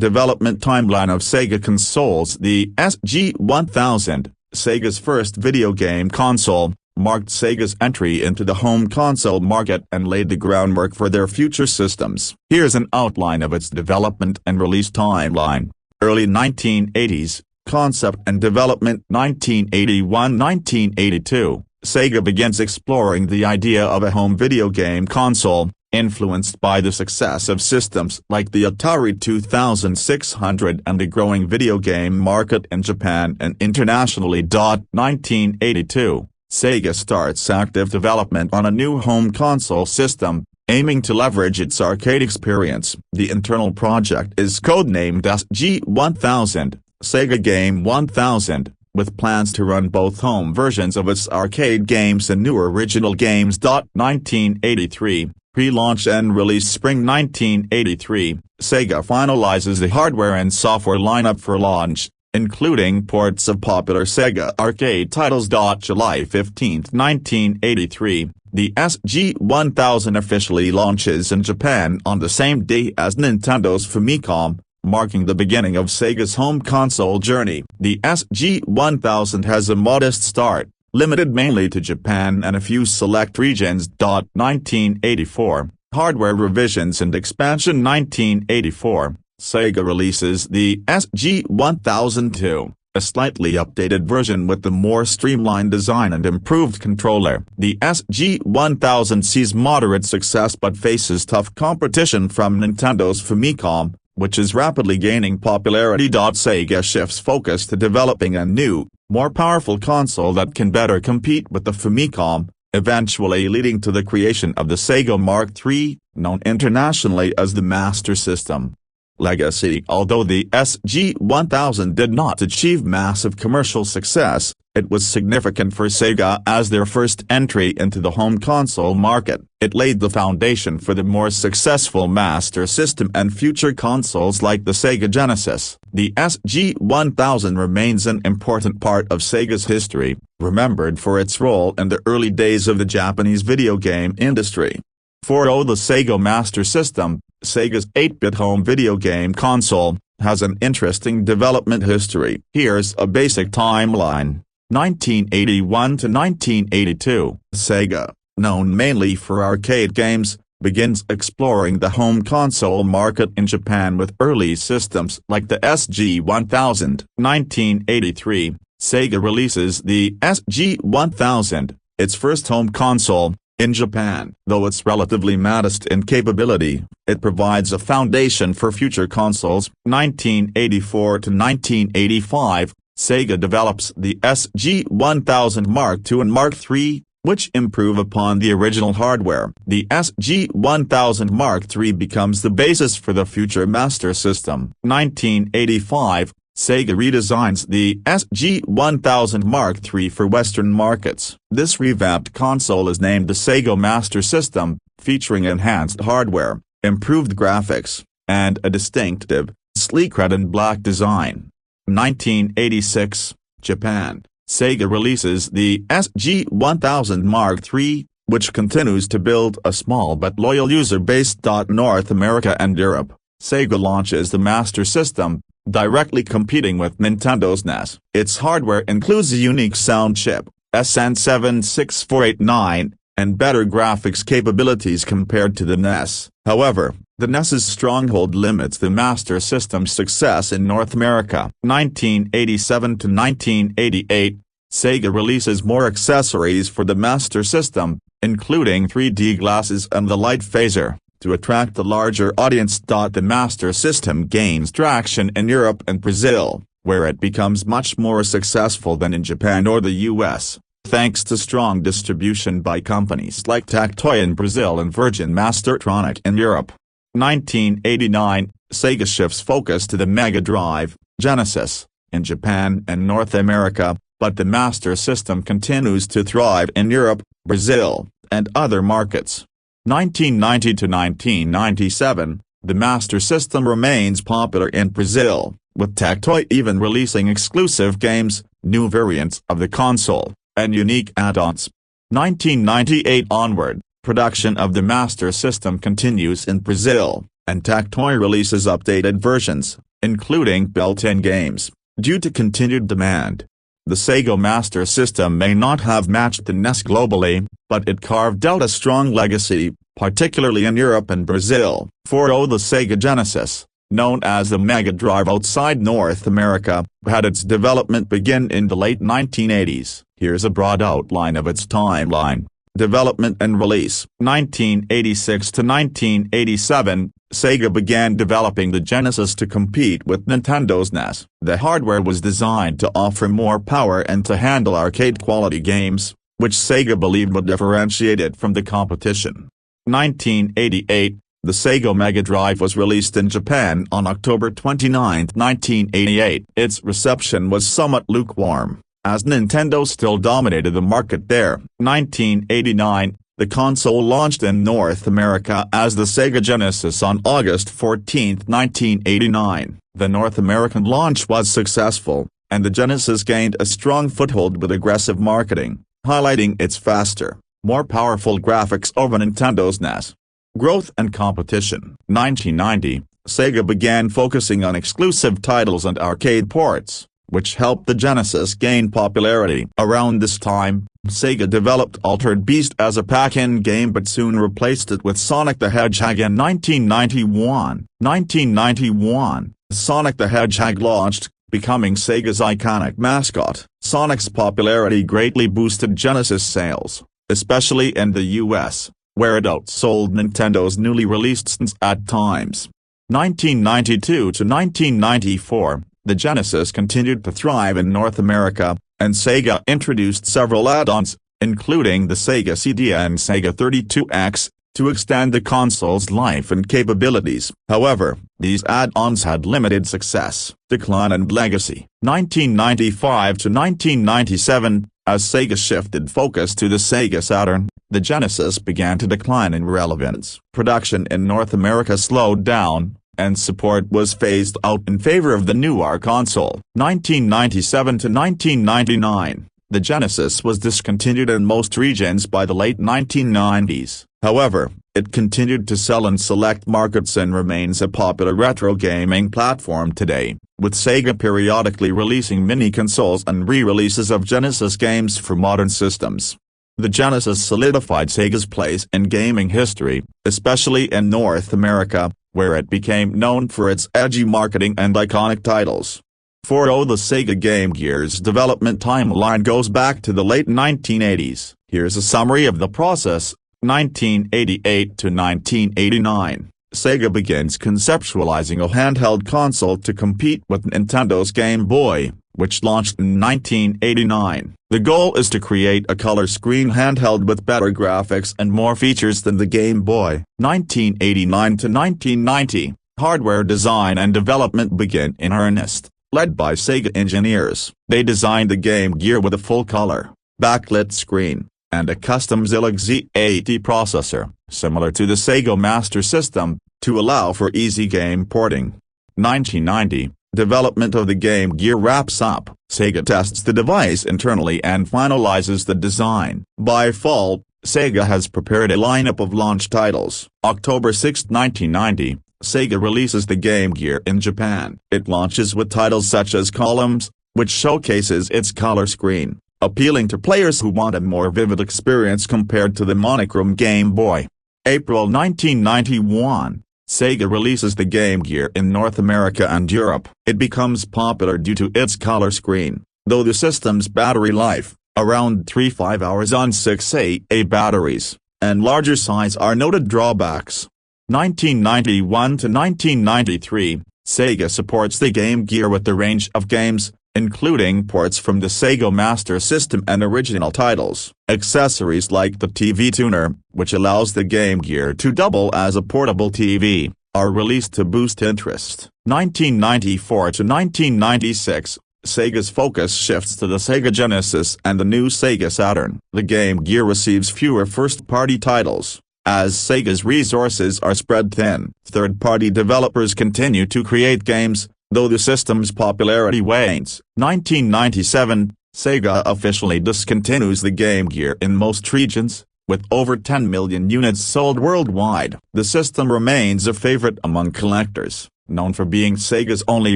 Development timeline of Sega consoles. The SG-1000, Sega's first video game console, marked Sega's entry into the home console market and laid the groundwork for their future systems. Here's an outline of its development and release timeline. Early 1980s, concept and development. 1981–1982, Sega begins exploring the idea of a home video game console, influenced by the success of systems like the Atari 2600 and the growing video game market in Japan and internationally. 1982, Sega starts active development on a new home console system, aiming to leverage its arcade experience. The internal project is codenamed SG-1000, Sega Game 1000, with plans to run both home versions of its arcade games and new original games. 1983, pre-launch and release. Spring 1983, Sega finalizes the hardware and software lineup for launch, including ports of popular Sega arcade titles. July 15, 1983, the SG-1000 officially launches in Japan on the same day as Nintendo's Famicom, marking the beginning of Sega's home console journey. The SG-1000 has a modest start, limited mainly to Japan and a few select regions. 1984, hardware revisions and expansion. 1984, Sega releases the SG-1002, a slightly updated version with the more streamlined design and improved controller. The SG-1000 sees moderate success but faces tough competition from Nintendo's Famicom, which is rapidly gaining popularity. Sega shifts focus to developing a new, more powerful console that can better compete with the Famicom, eventually leading to the creation of the Sega Mark III, known internationally as the Master System. Legacy. Although the SG-1000 did not achieve massive commercial success, it was significant for Sega as their first entry into the home console market. It laid the foundation for the more successful Master System and future consoles like the Sega Genesis. The SG-1000 remains an important part of Sega's history, remembered for its role in the early days of the Japanese video game industry. For the Sega Master System, Sega's 8-bit home video game console, has an interesting development history. Here's a basic timeline. 1981 to 1982, Sega, known mainly for arcade games, begins exploring the home console market in Japan with early systems like the SG-1000. 1983, Sega releases the SG-1000, its first home console, in Japan. Though it's relatively modest in capability, it provides a foundation for future consoles. 1984 to 1985, Sega develops the SG-1000 Mark II and Mark III, which improve upon the original hardware. The SG-1000 Mark III becomes the basis for the future Master System. 1985, Sega redesigns the SG-1000 Mark III for Western markets. This revamped console is named the Sega Master System, featuring enhanced hardware, improved graphics, and a distinctive, sleek red and black design. 1986, Japan, Sega releases the SG-1000 Mark III, which continues to build a small but loyal user base. North America and Europe, Sega launches the Master System, directly competing with Nintendo's NES. Its hardware includes a unique sound chip, SN76489, and better graphics capabilities compared to the NES. However, the NES's stronghold limits the Master System's success in North America. 1987 to 1988, Sega releases more accessories for the Master System, including 3D glasses and the light phaser, to attract a larger audience. The Master System gains traction in Europe and Brazil, where it becomes much more successful than in Japan or the US, thanks to strong distribution by companies like Tectoy in Brazil and Virgin Mastertronic in Europe. 1989, Sega shifts focus to the Mega Drive, Genesis, in Japan and North America, but the Master System continues to thrive in Europe, Brazil, and other markets. 1990 to 1997, the Master System remains popular in Brazil, with Tectoy even releasing exclusive games, new variants of the console, and unique add-ons. 1998 onward, production of the Master System continues in Brazil, and Tectoy releases updated versions, including built-in games, due to continued demand. The Sega Master System may not have matched the NES globally, but it carved out a strong legacy, particularly in Europe and Brazil. 4. The Sega Genesis, known as the Mega Drive outside North America, had its development begin in the late 1980s. Here's a broad outline of its timeline. Development and release. 1986 to 1987, Sega began developing the Genesis to compete with Nintendo's NES. The hardware was designed to offer more power and to handle arcade-quality games, which Sega believed would differentiate it from the competition. 1988, the Sega Mega Drive was released in Japan on October 29, 1988. Its reception was somewhat lukewarm, as Nintendo still dominated the market there. 1989, the console launched in North America as the Sega Genesis on August 14, 1989. The North American launch was successful, and the Genesis gained a strong foothold with aggressive marketing, highlighting its faster, more powerful graphics over Nintendo's NES. Growth and competition. 1990, Sega began focusing on exclusive titles and arcade ports, which helped the Genesis gain popularity. Around this time, Sega developed Altered Beast as a pack-in game but soon replaced it with Sonic the Hedgehog in 1991. 1991, Sonic the Hedgehog launched, becoming Sega's iconic mascot. Sonic's popularity greatly boosted Genesis sales, especially in the US, where it outsold Nintendo's newly released SNES at times. 1992 to 1994, the Genesis continued to thrive in North America, and Sega introduced several add-ons, including the Sega CD and Sega 32X, to extend the console's life and capabilities. However, these add-ons had limited success. Decline and legacy. 1995 to 1997, as Sega shifted focus to the Sega Saturn, the Genesis began to decline in relevance. Production in North America slowed down, and support was phased out in favor of the newer console. 1997 to 1999, the Genesis was discontinued in most regions by the late 1990s. However, it continued to sell in select markets and remains a popular retro gaming platform today, with Sega periodically releasing mini-consoles and re-releases of Genesis games for modern systems. The Genesis solidified Sega's place in gaming history, especially in North America, where it became known for its edgy marketing and iconic titles. 4. The Sega Game Gear's development timeline goes back to the late 1980s. Here's a summary of the process. 1988 to 1989, Sega begins conceptualizing a handheld console to compete with Nintendo's Game Boy, which launched in 1989. The goal is to create a color screen handheld with better graphics and more features than the Game Boy. 1989 to 1990, hardware design and development begin in earnest, led by Sega engineers. They designed the Game Gear with a full-color, backlit screen, and a custom Zilog Z80 processor, similar to the Sega Master System, to allow for easy game porting. 1990, development of the Game Gear wraps up. Sega tests the device internally and finalizes the design. By fall, Sega has prepared a lineup of launch titles. October 6, 1990, Sega releases the Game Gear in Japan. It launches with titles such as Columns, which showcases its color screen, appealing to players who want a more vivid experience compared to the monochrome Game Boy. April 1991, Sega releases the Game Gear in North America and Europe. It becomes popular due to its color screen, though the system's battery life, around 3–5 hours on 6AA batteries, and larger size are noted drawbacks. 1991 to 1993, Sega supports the Game Gear with a range of games, including ports from the Sega Master System and original titles. Accessories like the TV tuner, which allows the Game Gear to double as a portable TV, are released to boost interest. 1994 to 1996, Sega's focus shifts to the Sega Genesis and the new Sega Saturn. The Game Gear receives fewer first-party titles, as Sega's resources are spread thin. Third-party developers continue to create games, though the system's popularity wanes. 1997, Sega officially discontinues the Game Gear in most regions, with over 10 million units sold worldwide. The system remains a favorite among collectors, Known for being Sega's only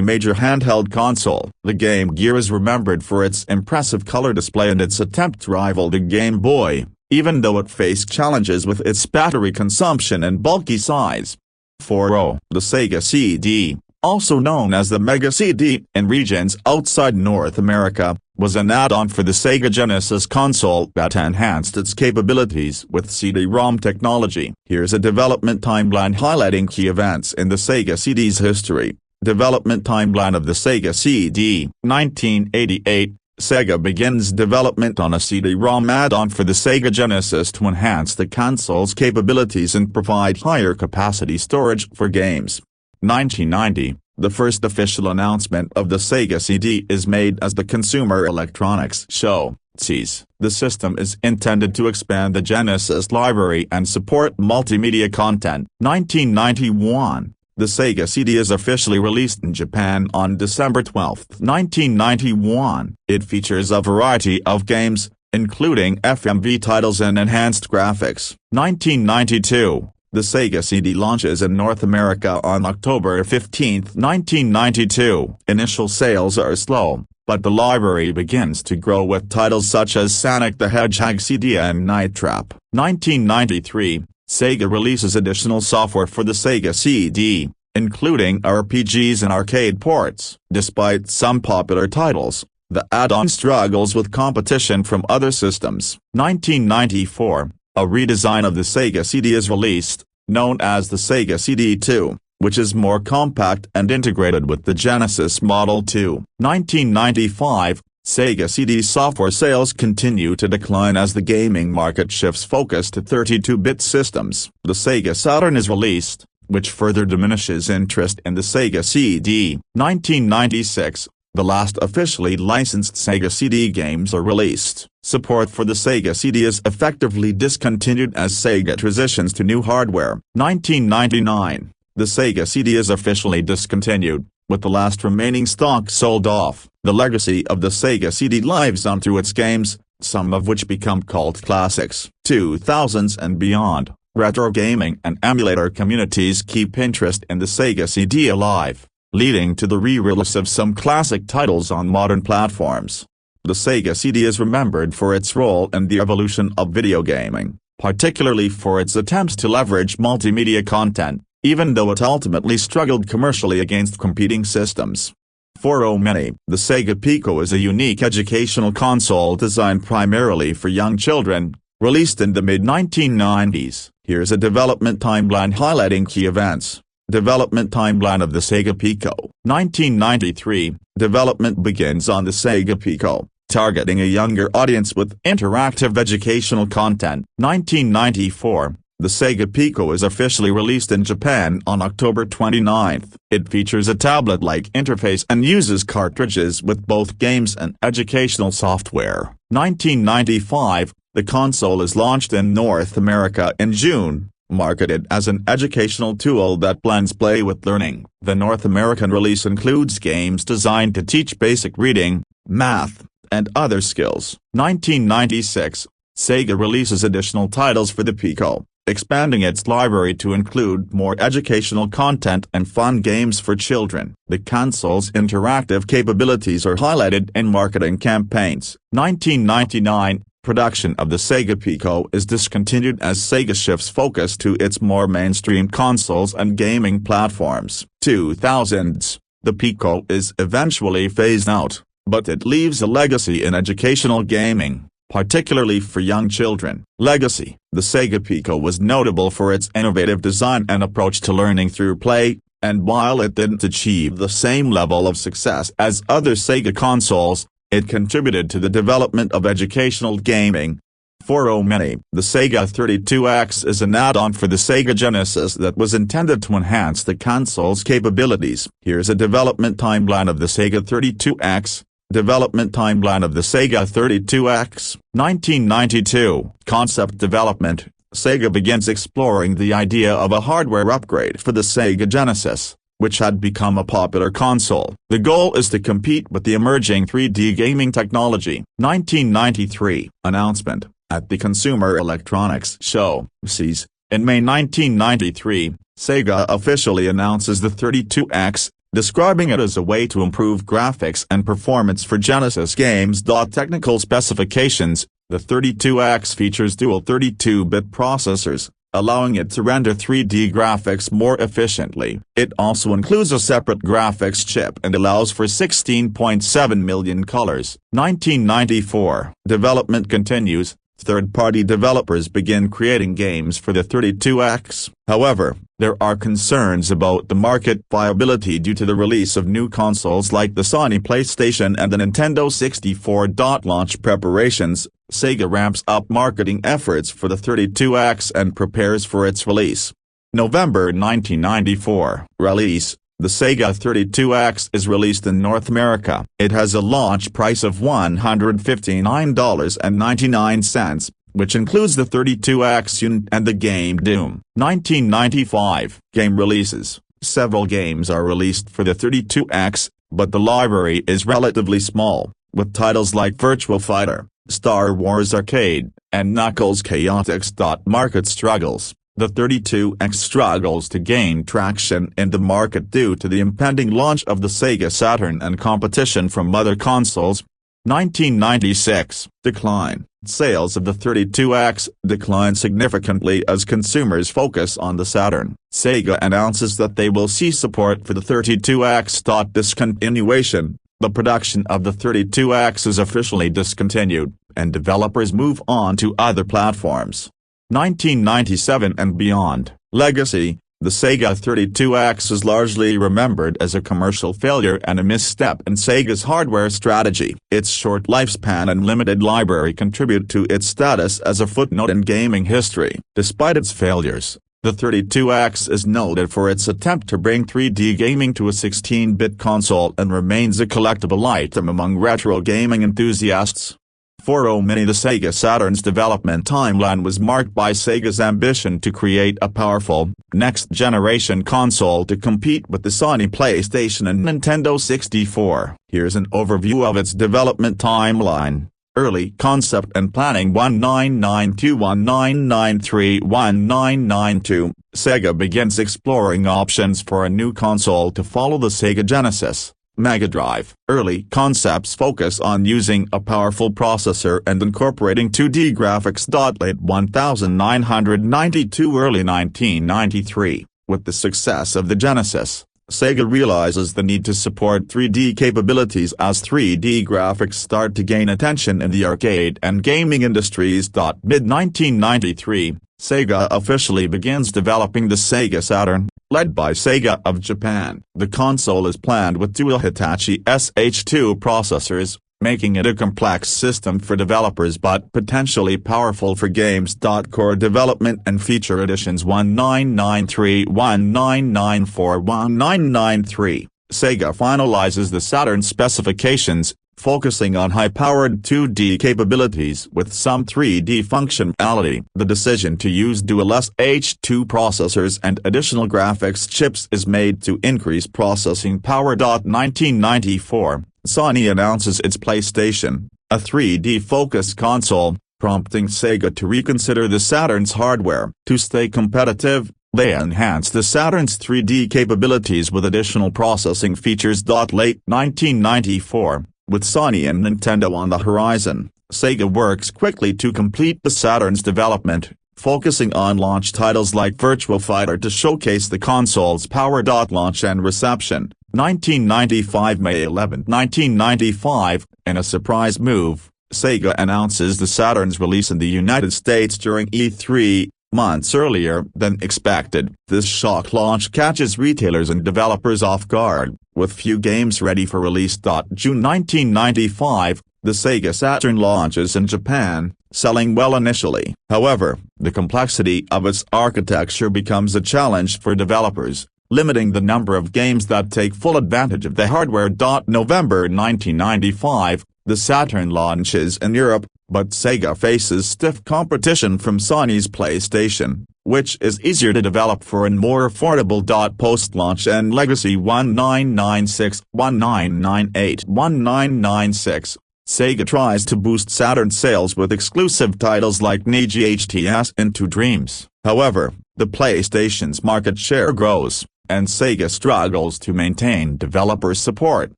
major handheld console, the Game Gear is remembered for its impressive color display and its attempt to rival the Game Boy, even though it faced challenges with its battery consumption and bulky size. 4. The Sega CD, also known as the Mega CD in regions outside North America, was an add-on for the Sega Genesis console that enhanced its capabilities with CD-ROM technology. Here's a development timeline highlighting key events in the Sega CD's history. Development timeline of the Sega CD. 1988, Sega begins development on a CD-ROM add-on for the Sega Genesis to enhance the console's capabilities and provide higher capacity storage for games. 1990, the first official announcement of the Sega CD is made as the Consumer Electronics Show, CES. The system is intended to expand the Genesis library and support multimedia content. 1991, the Sega CD is officially released in Japan on December 12, 1991. It features a variety of games, including FMV titles and enhanced graphics. 1992. The Sega CD launches in North America on October 15, 1992. Initial sales are slow, but the library begins to grow with titles such as Sonic the Hedgehog CD and Night Trap. 1993, Sega releases additional software for the Sega CD, including RPGs and arcade ports. Despite some popular titles, the add-on struggles with competition from other systems. 1994. A redesign of the Sega CD is released, known as the Sega CD2, which is more compact and integrated with the Genesis Model 2. 1995, Sega CD software sales continue to decline as the gaming market shifts focus to 32-bit systems. The Sega Saturn is released, which further diminishes interest in the Sega CD. 1996. The last officially licensed Sega CD games are released. Support for the Sega CD is effectively discontinued as Sega transitions to new hardware. 1999. The Sega CD is officially discontinued, with the last remaining stock sold off. The legacy of the Sega CD lives on through its games, some of which become cult classics. 2000s and beyond, retro gaming and emulator communities keep interest in the Sega CD alive, leading to the re-release of some classic titles on modern platforms. The Sega CD is remembered for its role in the evolution of video gaming, particularly for its attempts to leverage multimedia content, even though it ultimately struggled commercially against competing systems. 4. Mini. The Sega Pico is a unique educational console designed primarily for young children, released in the mid-1990s. Here's a development timeline highlighting key events. Development timeline of the Sega Pico. 1993, development begins on the Sega Pico, targeting a younger audience with interactive educational content. 1994, the Sega Pico is officially released in Japan on October 29. It features a tablet-like interface and uses cartridges with both games and educational software. 1995, the console is launched in North America in June. Marketed as an educational tool that blends play with learning. The North American release includes games designed to teach basic reading, math, and other skills. 1996, Sega releases additional titles for the Pico, expanding its library to include more educational content and fun games for children. The console's interactive capabilities are highlighted in marketing campaigns. 1999, production of the Sega Pico is discontinued as Sega shifts focus to its more mainstream consoles and gaming platforms. 2000s, the Pico is eventually phased out, but it leaves a legacy in educational gaming, particularly for young children. Legacy. The Sega Pico was notable for its innovative design and approach to learning through play, and while it didn't achieve the same level of success as other Sega consoles, it contributed to the development of educational gaming. 4. Mini. The Sega 32X is an add-on for the Sega Genesis that was intended to enhance the console's capabilities. Here's a development timeline of the Sega 32X. Development timeline of the Sega 32X. 1992. Concept development. Sega begins exploring the idea of a hardware upgrade for the Sega Genesis, which had become a popular console. The goal is to compete with the emerging 3D gaming technology. 1993. Announcement. At the Consumer Electronics Show, CES, In May 1993, Sega officially announces the 32X, describing it as a way to improve graphics and performance for Genesis games. Technical specifications: the 32X features dual 32-bit processors, allowing it to render 3D graphics more efficiently. It also includes a separate graphics chip and allows for 16.7 million colors. 1994. Development continues. Third-party developers begin creating games for the 32X. However, there are concerns about the market viability due to the release of new consoles like the Sony PlayStation and the Nintendo 64. Launch preparations: Sega ramps up marketing efforts for the 32X and prepares for its release. November 1994. Release: the Sega 32X is released in North America. It has a launch price of $159.99, which includes the 32X unit and the game Doom. 1995. Game releases: several games are released for the 32X, but the library is relatively small, with titles like Virtua Fighter, Star Wars Arcade, and Knuckles Chaotix. Market struggles: the 32X struggles to gain traction in the market due to the impending launch of the Sega Saturn and competition from other consoles. 1996. Decline: sales of the 32X decline significantly as consumers focus on the Saturn. Sega announces that they will cease support for the 32X. Discontinuation: the production of the 32X is officially discontinued, and developers move on to other platforms. 1997 and beyond. Legacy: the Sega 32X is largely remembered as a commercial failure and a misstep in Sega's hardware strategy. Its short lifespan and limited library contribute to its status as a footnote in gaming history. Despite its failures, the 32X is noted for its attempt to bring 3D gaming to a 16-bit console and remains a collectible item among retro gaming enthusiasts. For many, the Sega Saturn's development timeline was marked by Sega's ambition to create a powerful, next-generation console to compete with the Sony PlayStation and Nintendo 64. Here's an overview of its development timeline. Early concept and planning: 1992-1993-1992. Sega begins exploring options for a new console to follow the Sega Genesis, Mega Drive. Early concepts focus on using a powerful processor and incorporating 2D graphics. Late 1992. Early 1993. With the success of the Genesis, Sega realizes the need to support 3D capabilities as 3D graphics start to gain attention in the arcade and gaming industries. Mid-1993, Sega officially begins developing the Sega Saturn, led by Sega of Japan. The console is planned with dual Hitachi SH2 processors, making it a complex system for developers but potentially powerful for games. Core development and feature additions: 1993, 1994, 1993. Sega finalizes the Saturn specifications, focusing on high-powered 2D capabilities with some 3D functionality. The decision to use dual SH2 processors and additional graphics chips is made to increase processing power. 1994, Sony announces its PlayStation, a 3D-focused console, prompting Sega to reconsider the Saturn's hardware. To stay competitive, they enhance the Saturn's 3D capabilities with additional processing features. Late 1994. With Sony and Nintendo on the horizon, Sega works quickly to complete the Saturn's development, focusing on launch titles like Virtua Fighter to showcase the console's power. Launch and reception: 1995. May 11, 1995, in a surprise move, Sega announces the Saturn's release in the United States during E3, months earlier than expected. This shock launch catches retailers and developers off guard, with few games ready for release. June 1995, the Sega Saturn launches in Japan, selling well initially. However, the complexity of its architecture becomes a challenge for developers, limiting the number of games that take full advantage of the hardware. November 1995, the Saturn launches in Europe, but Sega faces stiff competition from Sony's PlayStation, which is easier to develop for and more affordable. Post-launch and legacy: 1996, 1998, 1996. Sega tries to boost Saturn sales with exclusive titles like Niji HTS Into Dreams. However, the PlayStation's market share grows, and Sega struggles to maintain developer support.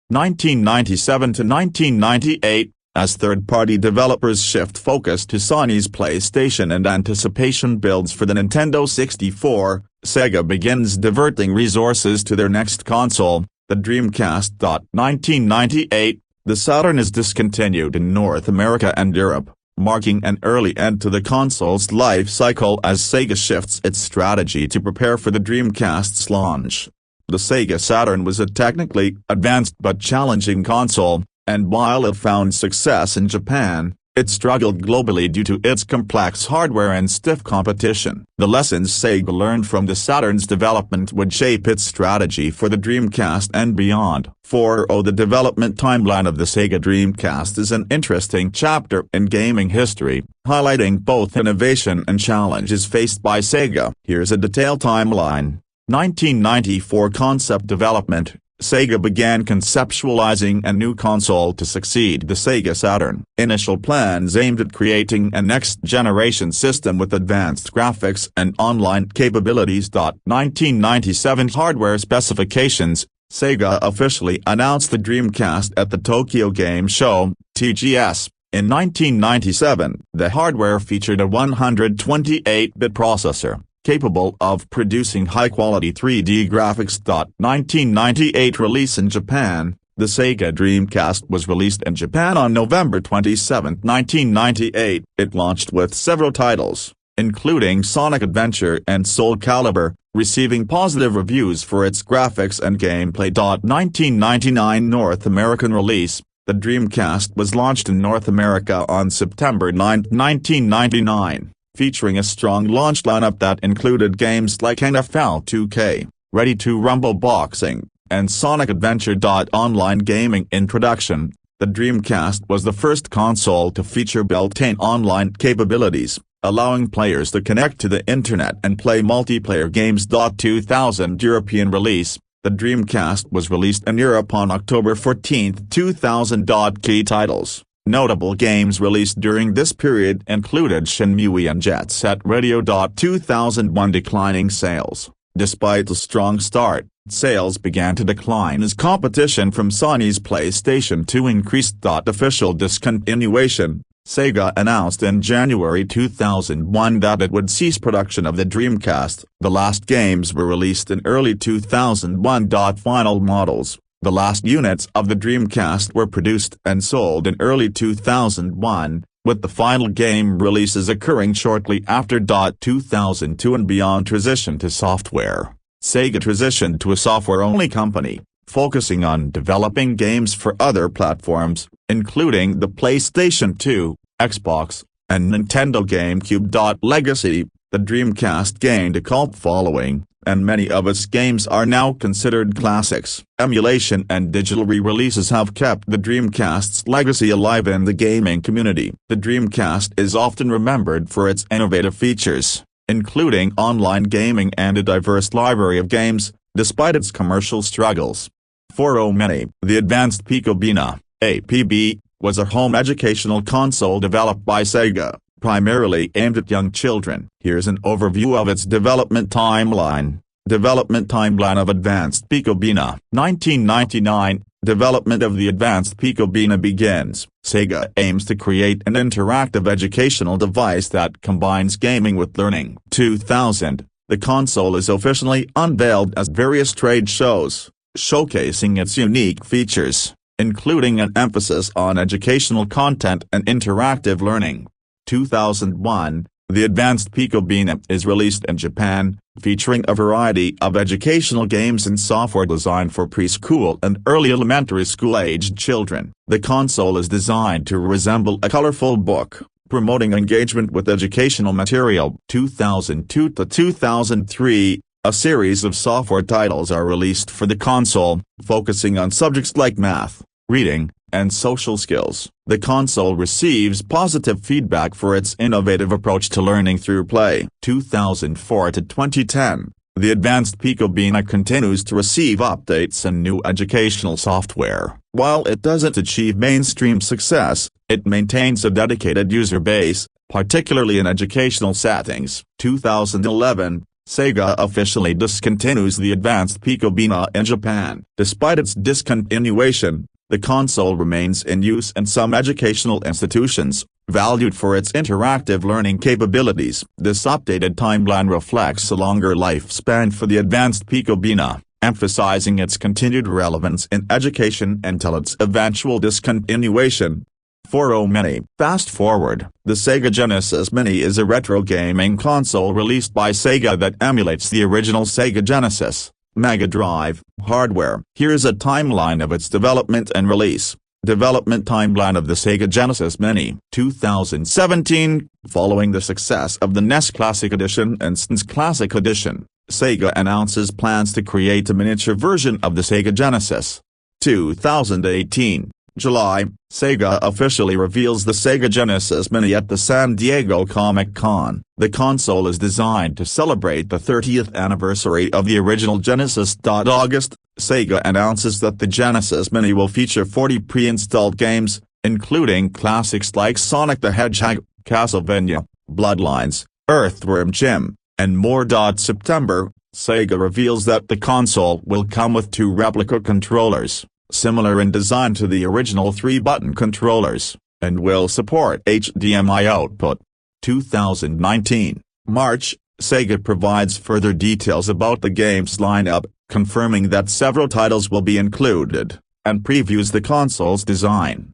1997 to 1998, as third-party developers shift focus to Sony's PlayStation and anticipation builds for the Nintendo 64, Sega begins diverting resources to their next console, the Dreamcast. 1998, the Saturn is discontinued in North America and Europe, marking an early end to the console's life cycle as Sega shifts its strategy to prepare for the Dreamcast's launch. The Sega Saturn was a technically advanced but challenging console, and while it found success in Japan, it struggled globally due to its complex hardware and stiff competition. The lessons Sega learned from the Saturn's development would shape its strategy for the Dreamcast and beyond. The development timeline of the Sega Dreamcast is an interesting chapter in gaming history, highlighting both innovation and challenges faced by Sega. Here's a detailed timeline. 1994 Concept development. Sega began conceptualizing a new console to succeed the Sega Saturn. Initial plans aimed at creating a next-generation system with advanced graphics and online capabilities. 1997 Hardware specifications. Sega officially announced the Dreamcast at the Tokyo Game Show, TGS. In 1997, the hardware featured a 128-bit processor, capable of producing high-quality 3D graphics. 1998 Release in Japan. The Sega Dreamcast was released in Japan on November 27, 1998. It launched with several titles, including Sonic Adventure and Soul Calibur, receiving positive reviews for its graphics and gameplay. 1999 North American release. The Dreamcast was launched in North America on September 9, 1999. Featuring a strong launch lineup that included games like NFL 2K, Ready to Rumble Boxing, and Sonic Adventure. Online gaming introduction. The Dreamcast was the first console to feature built-in online capabilities, allowing players to connect to the internet and play multiplayer games. 2000 European release. The Dreamcast was released in Europe on October 14, 2000. Key titles. Notable games released during this period included Shenmue and Jet Set Radio. 2001 Declining sales. Despite a strong start, sales began to decline as competition from Sony's PlayStation 2 increased. Official discontinuation. Sega announced in January 2001 that it would cease production of the Dreamcast. The last games were released in early 2001. Final models. The last units of the Dreamcast were produced and sold in early 2001, with the final game releases occurring shortly after. 2002 and beyond transition to software. Sega transitioned to a software-only company, focusing on developing games for other platforms, including the PlayStation 2, Xbox, and Nintendo GameCube. Legacy. The Dreamcast gained a cult following, and many of its games are now considered classics. Emulation and digital re-releases have kept the Dreamcast's legacy alive in the gaming community. The Dreamcast is often remembered for its innovative features, including online gaming and a diverse library of games, despite its commercial struggles. For many, the Advanced Picobina, APB, was a home educational console developed by Sega, primarily aimed at young children. Here's an overview of its development timeline. Development timeline of Advanced Picobina. 1999, development of the Advanced Picobina begins. Sega aims to create an interactive educational device that combines gaming with learning. 2000, the console is officially unveiled at various trade shows, showcasing its unique features, including an emphasis on educational content and interactive learning. 2001, the Advanced Picobina is released in Japan, featuring a variety of educational games and software designed for preschool and early elementary school-aged children. The console is designed to resemble a colorful book, promoting engagement with educational material. 2002 to 2003, a series of software titles are released for the console, focusing on subjects like math, reading, and social skills. The console receives positive feedback for its innovative approach to learning through play. 2004 to 2010, the Advanced Picobina continues to receive updates and new educational software. While it doesn't achieve mainstream success, it maintains a dedicated user base, particularly in educational settings. 2011, Sega officially discontinues the advanced Picobina in Japan. Despite its discontinuation, the console remains in use in some educational institutions, valued for its interactive learning capabilities. This updated timeline reflects a longer lifespan for the advanced Picobina, emphasizing its continued relevance in education until its eventual discontinuation. For many. Fast forward, the Sega Genesis Mini is a retro gaming console released by Sega that emulates the original Sega Genesis, Mega Drive, hardware. Here's a timeline of its development and release. Development timeline of the Sega Genesis Mini. 2017, following the success of the NES Classic Edition and SNES Classic Edition, Sega announces plans to create a miniature version of the Sega Genesis. 2018, July, Sega officially reveals the Sega Genesis Mini at the San Diego Comic-Con. The console is designed to celebrate the 30th anniversary of the original Genesis. August, Sega announces that the Genesis Mini will feature 40 pre-installed games, including classics like Sonic the Hedgehog, Castlevania, Bloodlines, Earthworm Jim, and more. September, Sega reveals that the console will come with 2 replica controllers, similar in design to the original 3-button controllers, and will support HDMI output. 2019, March, Sega provides further details about the game's lineup, confirming that several titles will be included, and previews the console's design.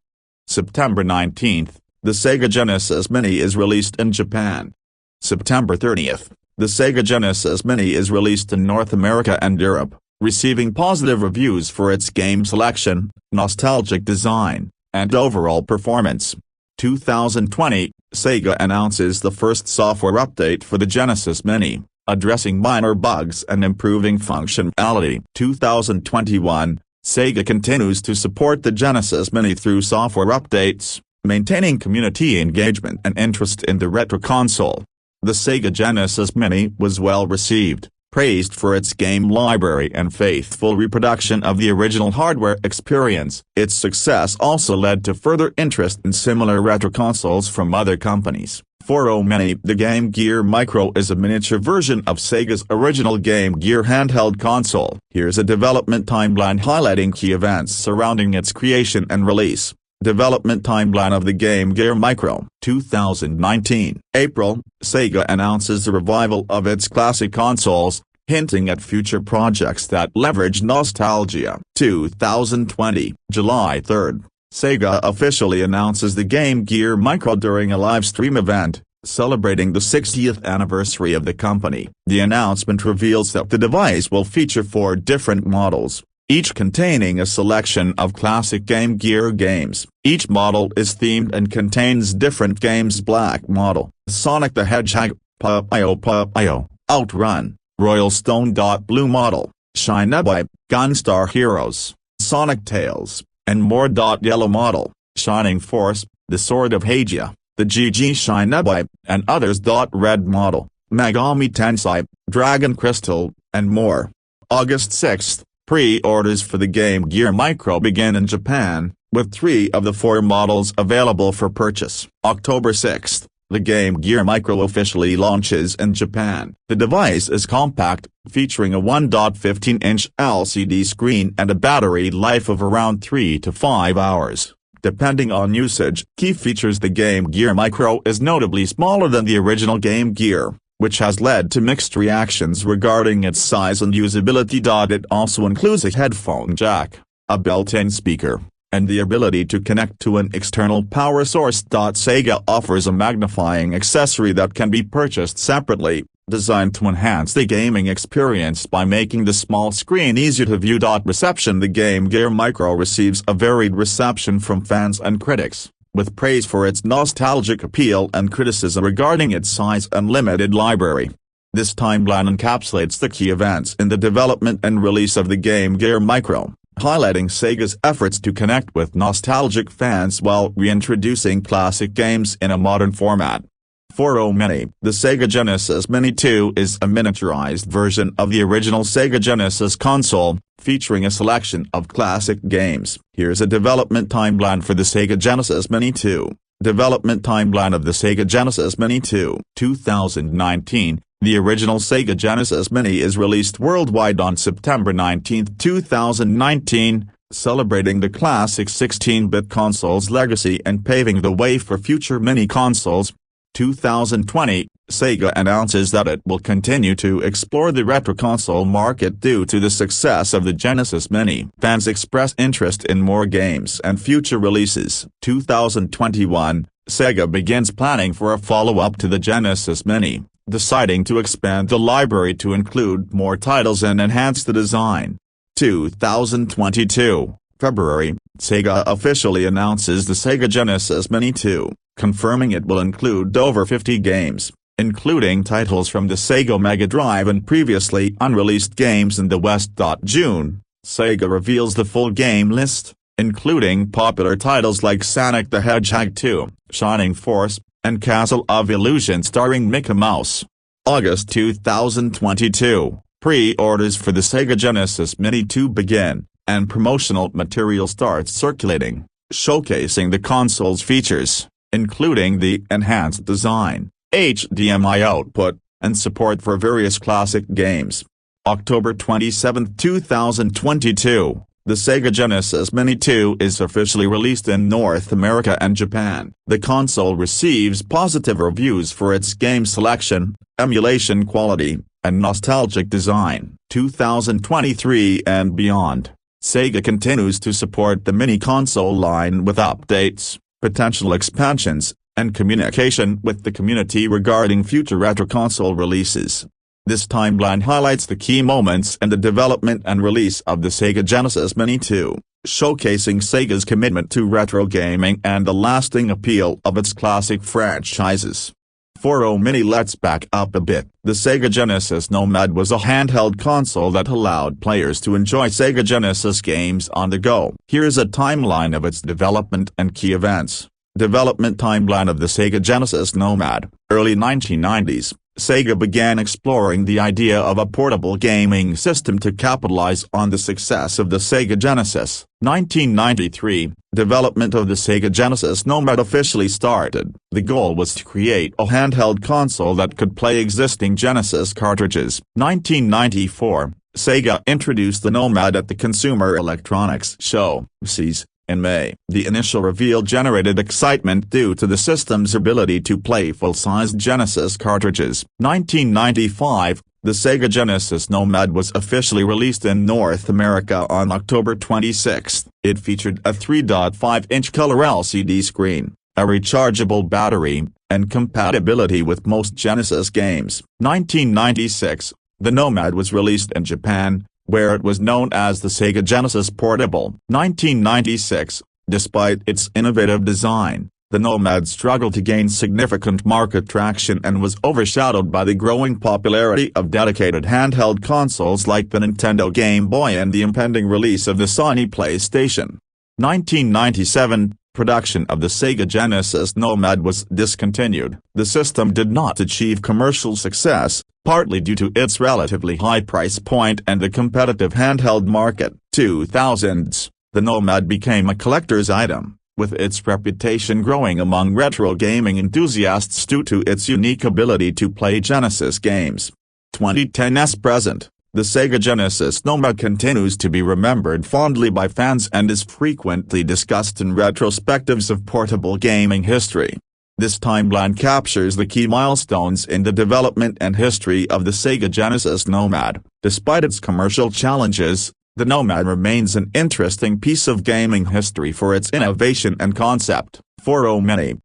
September 19, the Sega Genesis Mini is released in Japan. September 30, the Sega Genesis Mini is released in North America and Europe, receiving positive reviews for its game selection, nostalgic design, and overall performance. 2020, Sega announces the first software update for the Genesis Mini, addressing minor bugs and improving functionality. 2021, Sega continues to support the Genesis Mini through software updates, maintaining community engagement and interest in the retro console. The Sega Genesis Mini was well received, praised for its game library and faithful reproduction of the original hardware experience. Its success also led to further interest in similar retro consoles from other companies. For many, the Game Gear Micro is a miniature version of Sega's original Game Gear handheld console. Here's a development timeline highlighting key events surrounding its creation and release. Development timeline of the Game Gear Micro. 2019, April, Sega announces the revival of its classic consoles, hinting at future projects that leverage nostalgia. 2020, July 3, Sega officially announces the Game Gear Micro during a live stream event, celebrating the 60th anniversary of the company. The announcement reveals that the device will feature 4 different models, each containing a selection of classic Game Gear games. Each model is themed and contains different games. Black model, Sonic the Hedgehog, Puyo, Outrun, Royal Stone. Blue model, Shinobi, Gunstar Heroes, Sonic Tales, and more. Yellow model, Shining Force, The Sword of Hygia, the GG Shinobi, and others. Red model, Megami Tensei, Dragon Crystal, and more. August 6, pre-orders for the Game Gear Micro begin in Japan, with 3 of the 4 models available for purchase. October 6, the Game Gear Micro officially launches in Japan. The device is compact, featuring a 1.15-inch LCD screen and a battery life of around 3 to 5 hours, depending on usage. Key features: the Game Gear Micro is notably smaller than the original Game Gear, which has led to mixed reactions regarding its size and usability. It also includes a headphone jack, a built-in speaker, and the ability to connect to an external power source. Sega offers a magnifying accessory that can be purchased separately, designed to enhance the gaming experience by making the small screen easier to view. Reception: the Game Gear Micro receives a varied reception from fans and critics, with praise for its nostalgic appeal and criticism regarding its size and limited library. This timeline encapsulates the key events in the development and release of the Game Gear Micro, highlighting Sega's efforts to connect with nostalgic fans while reintroducing classic games in a modern format. For many, the Sega Genesis Mini 2 is a miniaturized version of the original Sega Genesis console, featuring a selection of classic games. Here's a development timeline for the Sega Genesis Mini 2. Development timeline of the Sega Genesis Mini 2. 2019, the original Sega Genesis Mini is released worldwide on September 19, 2019, celebrating the classic 16-bit console's legacy and paving the way for future mini consoles. 2020, Sega announces that it will continue to explore the retro console market due to the success of the Genesis Mini. Fans express interest in more games and future releases. 2021, Sega begins planning for a follow-up to the Genesis Mini, deciding to expand the library to include more titles and enhance the design. 2022, February, Sega officially announces the Sega Genesis Mini 2, confirming it will include over 50 games, including titles from the Sega Mega Drive and previously unreleased games in the West. June, Sega reveals the full game list, including popular titles like Sonic the Hedgehog 2, Shining Force, and Castle of Illusion starring Mickey Mouse. August 2022, pre-orders for the Sega Genesis Mini 2 begin, and promotional material starts circulating, showcasing the console's features, including the enhanced design, HDMI output, and support for various classic games. October 27, 2022, the Sega Genesis Mini 2 is officially released in North America and Japan. The console receives positive reviews for its game selection, emulation quality, and nostalgic design. 2023 and beyond, Sega continues to support the mini console line with updates, potential expansions, and communication with the community regarding future retro console releases. This timeline highlights the key moments in the development and release of the Sega Genesis Mini 2, showcasing Sega's commitment to retro gaming and the lasting appeal of its classic franchises. 4.0 Mini. Let's back up a bit. The Sega Genesis Nomad was a handheld console that allowed players to enjoy Sega Genesis games on the go. Here's a timeline of its development and key events. Development timeline of the Sega Genesis Nomad. Early 1990s, Sega began exploring the idea of a portable gaming system to capitalize on the success of the Sega Genesis. 1993, development of the Sega Genesis Nomad officially started. The goal was to create a handheld console that could play existing Genesis cartridges. 1994, Sega introduced the Nomad at the Consumer Electronics Show, CES, in May. The initial reveal generated excitement due to the system's ability to play full-sized Genesis cartridges. 1995, the Sega Genesis Nomad was officially released in North America on October 26. It featured a 3.5-inch color LCD screen, a rechargeable battery, and compatibility with most Genesis games. 1996, the Nomad was released in Japan, where it was known as the Sega Genesis Portable. 1996, despite its innovative design, the Nomad struggled to gain significant market traction and was overshadowed by the growing popularity of dedicated handheld consoles like the Nintendo Game Boy and the impending release of the Sony PlayStation. 1997, production of the Sega Genesis Nomad was discontinued. The system did not achieve commercial success, partly due to its relatively high price point and the competitive handheld market. 2000s, the Nomad became a collector's item, with its reputation growing among retro gaming enthusiasts due to its unique ability to play Genesis games. 2010s present, the Sega Genesis Nomad continues to be remembered fondly by fans and is frequently discussed in retrospectives of portable gaming history. This timeline captures the key milestones in the development and history of the Sega Genesis Nomad. Despite its commercial challenges, the Nomad remains an interesting piece of gaming history for its innovation and concept. 4.0 Mini.